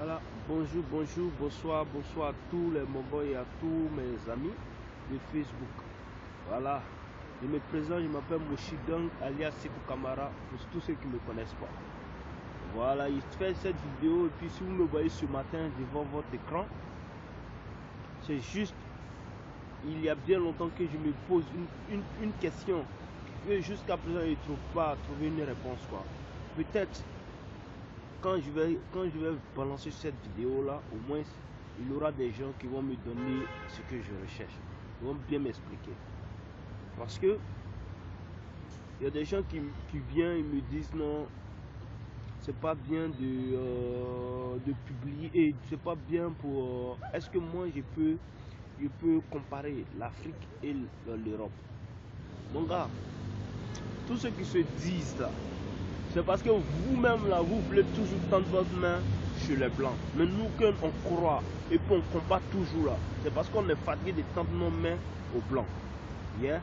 Voilà, bonjour, bonjour, bonsoir, bonsoir à tous les Mongols et à tous mes amis de Facebook. Voilà, je me présente, je m'appelle Moshidong alias Sekou Kamara pour tous ceux qui ne me connaissent pas. Voilà, il fait cette vidéo et puis si vous me voyez ce matin devant votre écran, c'est juste, il y a bien longtemps que je me pose une question que jusqu'à présent je ne trouve pas à trouver une réponse quoi. Peut-être quand je vais balancer cette vidéo là, au moins il y aura des gens qui vont me donner ce que je recherche. Ils vont bien m'expliquer. Parce que il y a des gens qui viennent et me disent non, c'est pas bien de publier et c'est pas bien pour. Est-ce que moi je peux comparer l'Afrique et l'Europe? Mon gars, tous ceux qui se disent là, c'est parce que vous-même là, vous voulez toujours tendre votre main sur les blancs. Mais nous, quand on croit et puis on combat toujours là, c'est parce qu'on est fatigué de tendre nos mains aux blancs. Yeah?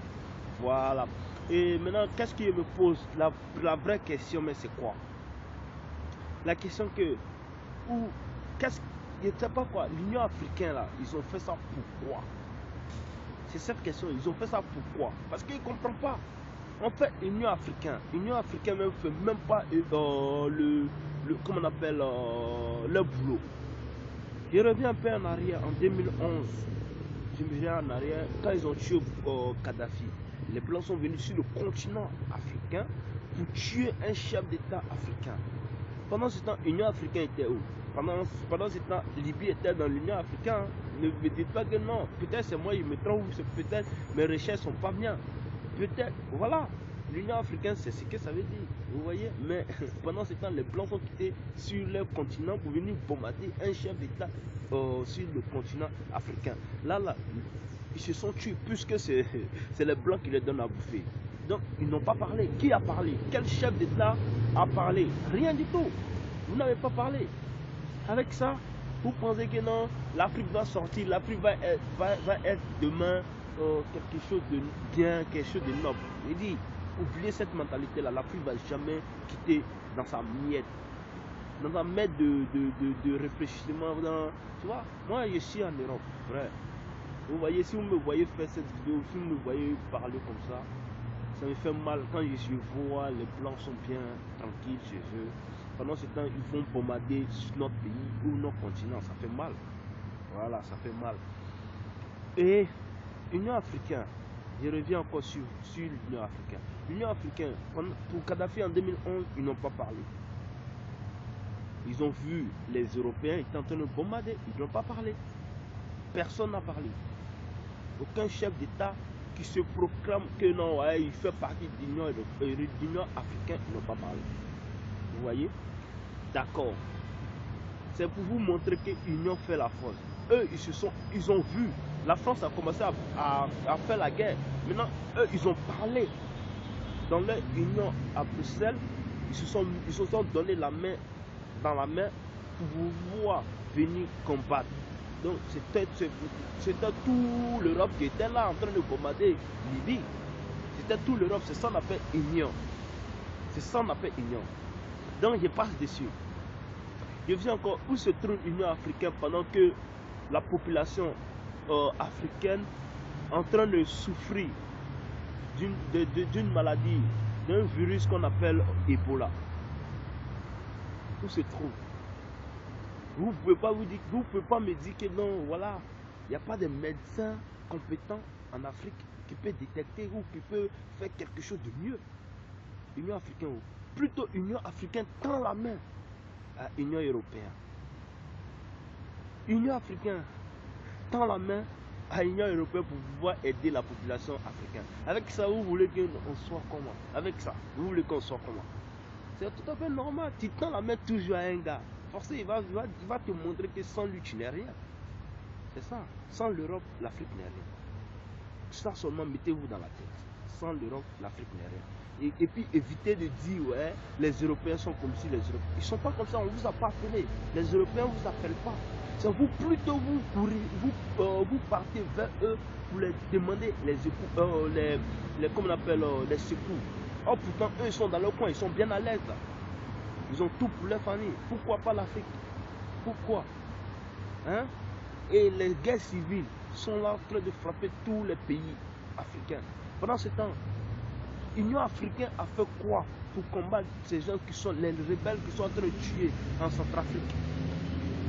Voilà. Et maintenant, qu'est-ce qui me pose? La vraie question, mais c'est quoi? La question que, je ne sais pas quoi, l'Union africaine là, ils ont fait ça pourquoi? C'est cette question, ils ont fait ça pourquoi? Parce qu'ils ne comprennent pas. En fait, l'Union africaine même fait même pas comment on appelle le boulot. Je reviens un peu en arrière, en 2011. Je me reviens en arrière, quand ils ont tué Kadhafi, les Blancs sont venus sur le continent africain pour tuer un chef d'État africain. Pendant ce temps, l'Union africaine était où? Pendant ce temps, Libye était dans l'Union africaine. Ne me dites pas que non. Peut-être c'est moi, je me trompe, peut-être mes recherches sont pas bien. Peut-être, voilà, l'Union africaine, c'est ce que ça veut dire, vous voyez. Mais pendant ce temps, les Blancs sont quittés sur leur continent pour venir bombarder un chef d'État sur le continent africain. Là, ils se sont tués puisque c'est les Blancs qui les donnent à bouffer. Donc, ils n'ont pas parlé. Qui a parlé? Quel chef d'État a parlé? Rien du tout. Vous n'avez pas parlé. Avec ça, vous pensez que non, l'Afrique va sortir, l'Afrique va être demain quelque chose de bien, quelque chose de noble. Il dit, oubliez cette mentalité-là, l'Afrique ne va jamais quitter dans sa miette, dans sa miette de réfléchissement. Tu vois, moi je suis en Europe, vrai. Vous voyez, si vous me voyez faire cette vidéo, si vous me voyez parler comme ça me fait mal quand je vois les Blancs sont bien tranquilles chez eux. Pendant ce temps, ils vont bombarder notre pays ou notre continent, ça fait mal. Voilà, ça fait mal. Et l'Union africaine, je reviens encore sur l'Union africaine. L'Union africaine, pour Kadhafi en 2011, ils n'ont pas parlé. Ils ont vu les Européens étaient en train de bombarder, ils n'ont pas parlé. Personne n'a parlé. Aucun chef d'État qui se proclame que non, ouais, il fait partie de l'Union africaine, ils n'ont pas parlé. Vous voyez? D'accord. C'est pour vous montrer que l'Union fait la force. Eux, ils ont vu. La France a commencé à faire la guerre. Maintenant, eux, ils ont parlé. Dans leur union à Bruxelles, ils se sont donné la main dans la main pour pouvoir venir combattre. Donc, c'était tout l'Europe qui était là en train de bombarder Libye. C'était tout l'Europe. C'est ça qu'on appelle union. C'est ça qu'on appelle union. Donc, je passe dessus. Je dis encore où se trouve l'Union africaine pendant que la population africaine est en train de souffrir d'une maladie, d'un virus qu'on appelle Ebola. Où se trouve? Vous ne pouvez pas me dire que non, voilà, il n'y a pas de médecins compétents en Afrique qui peut détecter ou qui peut faire quelque chose de mieux. L'Union africaine, plutôt l'Union africaine tend la main à l'Union européenne. L'Union africaine tend la main à l'Union européenne pour pouvoir aider la population africaine. Avec ça, vous voulez qu'on soit comment? Avec ça, vous voulez qu'on soit comment? C'est tout à fait normal. Tu tends la main toujours à un gars. Forcément, il va te montrer que sans lui, tu n'es rien. C'est ça. Sans l'Europe, l'Afrique n'est rien. Ça seulement, mettez-vous dans la tête. Sans l'Europe, l'Afrique n'est rien. Et puis évitez de dire, ouais, les Européens sont comme si les Européens. Ils ne sont pas comme ça, on ne vous a pas appelé. Les Européens ne vous appellent pas. C'est vous, plutôt vous courez, vous partez vers eux pour les demander comment on appelle, les secours. Oh, pourtant, eux, ils sont dans leur coin, ils sont bien à l'aise. Ils ont tout pour leur famille. Pourquoi pas l'Afrique? pourquoi. Hein? Et les guerres civiles sont là en train de frapper tous les pays africains. Pendant ce temps, l'Union africaine a fait quoi pour combattre ces gens qui sont les rebelles qui sont en train de tuer en Centrafrique?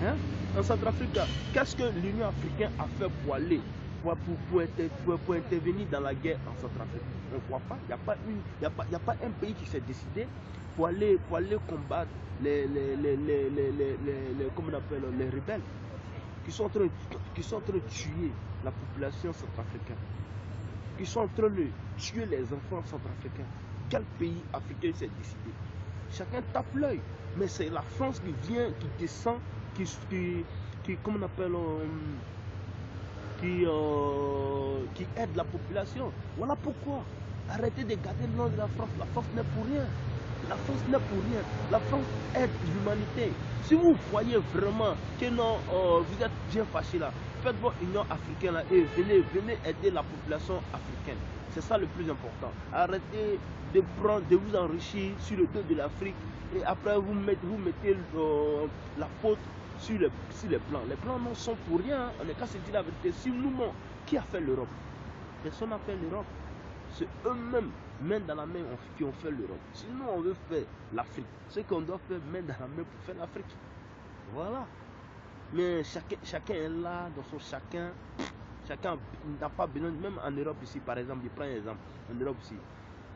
Hein? En Centrafrique, qu'est-ce que l'Union africaine a fait pour aller pour intervenir dans la guerre en Centrafrique? On ne voit pas. Il n'y a pas un pays qui s'est décidé pour aller combattre comment on appelle, les rebelles qui sont en train de tuer la population centrafricaine, qui sont en train de tuer les enfants centrafricains. Quel pays africain s'est décidé? Chacun tape l'œil. Mais c'est la France qui vient, qui descend, comment on appelle, qui aide la population. Voilà pourquoi. Arrêtez de garder le nom de la France. La France n'est pour rien. La France n'est pour rien. La France aide l'humanité. Si vous voyez vraiment que non, vous êtes bien fâché là, faites votre Union africaine là et venez aider la population africaine. C'est ça le plus important. Arrêtez de vous enrichir sur le dos de l'Afrique et après vous mettez la faute sur les Blancs. Les Blancs non sont pour rien. On n'est qu'à se dire la vérité. Si nous, qui a fait l'Europe? Personne n'a fait l'Europe. C'est eux-mêmes, main dans la main, qui ont fait l'Europe. Sinon, on veut faire l'Afrique. Ce qu'on doit faire main dans la main pour faire l'Afrique. Voilà. Mais chacun est là, dans son chacun. Chacun n'a pas besoin, même en Europe ici, par exemple, je prends un exemple. En Europe ici,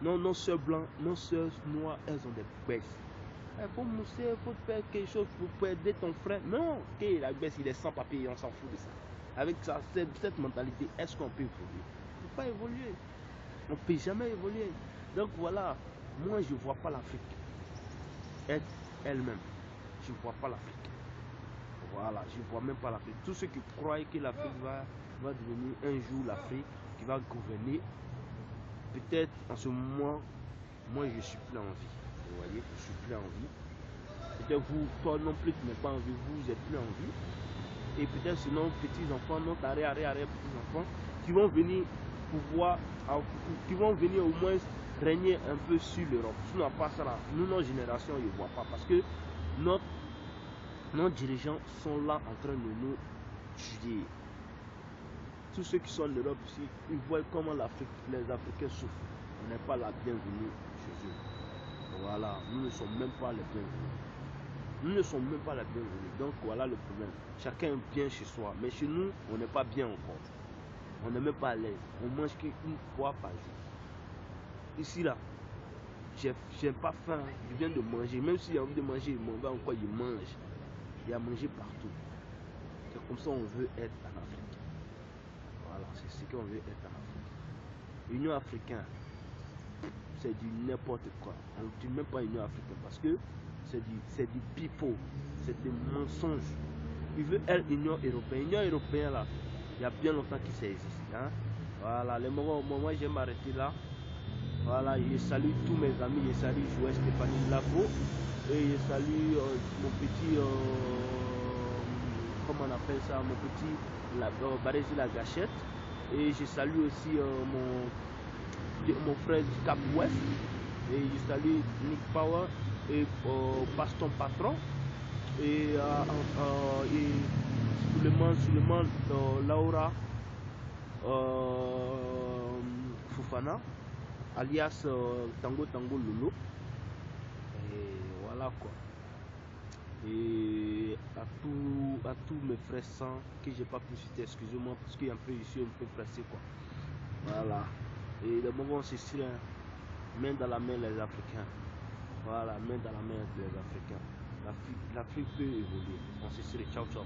nos soeurs blancs, nos soeurs noires, elles ont des baisses. Il faut mousser, il faut faire quelque chose pour aider ton frère. Non, okay, la baisse, il est sans papier, on s'en fout de ça. Avec ça, cette mentalité, est-ce qu'on peut évoluer? On ne peut pas évoluer. On ne peut jamais évoluer. Donc voilà, moi je ne vois pas l'Afrique être elle-même. Je ne vois pas l'Afrique. Voilà, je ne vois même pas l'Afrique. Tous ceux qui croient que l'Afrique va devenir un jour l'Afrique, qui va gouverner, peut-être en ce moment, moi je ne suis plus en vie. Vous voyez, je ne suis plus en vie. Peut-être vous, toi non plus, tu n'es pas en vie, vous n'êtes plus en vie. Et peut-être sinon, petits-enfants, notre petits-enfants, qui vont venir pouvoir, qui vont venir au moins régner un peu sur l'Europe. Sinon, pas ça là, nous, nos générations, ils ne voient pas. Parce que nos dirigeants sont là en train de nous tuer. Tous ceux qui sont en Europe ici, ils voient comment les Africains souffrent. On n'est pas la bienvenue chez eux. Voilà, nous ne sommes même pas les bienvenus. Nous ne sommes même pas les bienvenus. Donc voilà le problème. Chacun est bien chez soi. Mais chez nous, on n'est pas bien encore. On n'est même pas à l'aise. On mange qu'une fois par jour. Ici là, j'ai pas faim. Je viens de manger. Même s'il y a envie de manger, mon gars encore il mange. Il y a mangé partout. C'est comme ça on veut être en Afrique. Voilà, c'est ce qu'on veut être en Afrique. L'Union africaine, c'est du n'importe quoi. On ne dit même pas Union africaine parce que c'est du pipeau, c'est des mensonges. Il veut être Union européenne. Union européenne là, il y a bien longtemps qu'il ça existe. Hein? Voilà, les moments moi je vais m'arrêter là. Voilà, je salue tous mes amis, je salue Joël Stéphanie Lavo et je salue mon petit, comment on appelle ça, mon petit Barési la Gâchette. Et je salue aussi mon frère du Cap Ouest. Et je salue Nick Power et Paston Patron. Et Suleiman Laura Fofana, alias Tango Lolo. Et voilà quoi. Et à tous mes frères sans que j'ai pas pu citer, excusez-moi parce qu'il y a un peu ici un peu pressé quoi. Voilà. Et le moment c'est sûr, main dans la main les Africains. Voilà, main dans la main les Africains. L'Afrique peut évoluer. On se serait ciao ciao.